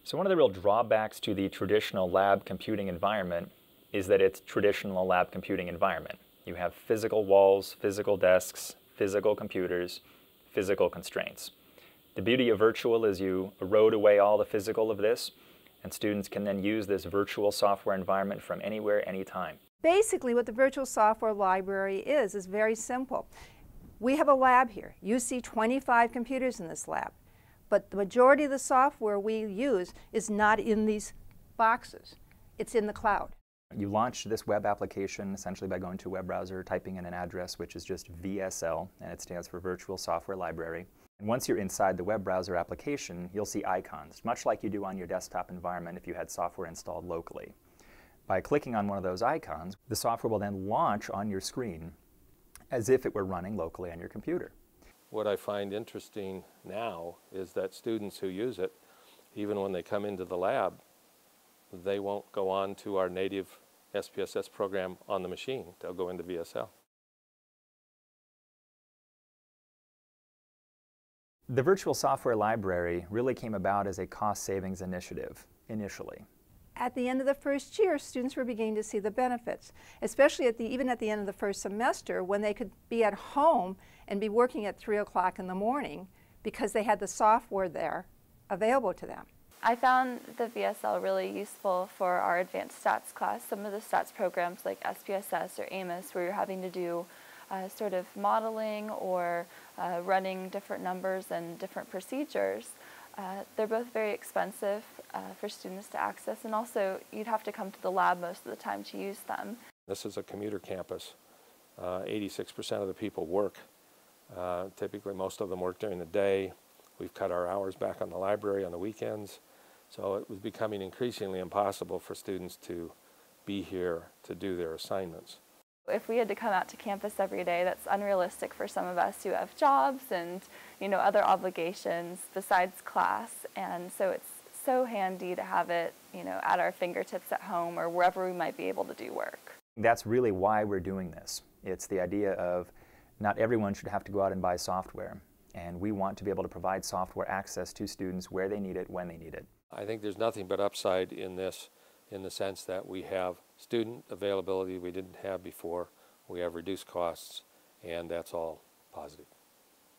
So one of the real drawbacks to the traditional lab computing environment is that it's traditional lab computing environment. You have physical walls, physical desks, physical computers, physical constraints. The beauty of virtual is you erode away all the physical of this, and students can then use this virtual software environment from anywhere, anytime. Basically, what the virtual software library is very simple. We have a lab here. You see 25 computers in this lab, but the majority of the software we use is not in these boxes. It's in the cloud. You launch this web application essentially by going to a web browser, typing in an address, which is just VSL, and it stands for Virtual Software Library. And once you're inside the web browser application, you'll see icons, much like you do on your desktop environment if you had software installed locally. By clicking on one of those icons, the software will then launch on your screen as if it were running locally on your computer. What I find interesting now is that students who use it, even when they come into the lab, they won't go on to our native SPSS program on the machine. They'll go into VSL. The Virtual Software Library really came about as a cost savings initiative initially. At the end of the first year, students were beginning to see the benefits, especially even at the end of the first semester when they could be at home and be working at 3 o'clock in the morning because they had the software there available to them. I found the VSL really useful for our advanced stats class. Some of the stats programs like SPSS or AMOS where you're having to do sort of modeling or running different numbers and different procedures. They're both very expensive for students to access, and also you'd have to come to the lab most of the time to use them. This is a commuter campus. 86% of the people work. Typically most of them work during the day. We've cut our hours back on the library on the weekends. So it was becoming increasingly impossible for students to be here to do their assignments. If we had to come out to campus every day, that's unrealistic for some of us who have jobs and other obligations besides class. And so it's so handy to have it at our fingertips at home or wherever we might be able to do work. That's really why we're doing this. It's the idea of not everyone should have to go out and buy software. And we want to be able to provide software access to students where they need it, when they need it. I think there's nothing but upside in this in the sense that we have student availability we didn't have before, we have reduced costs, and that's all positive.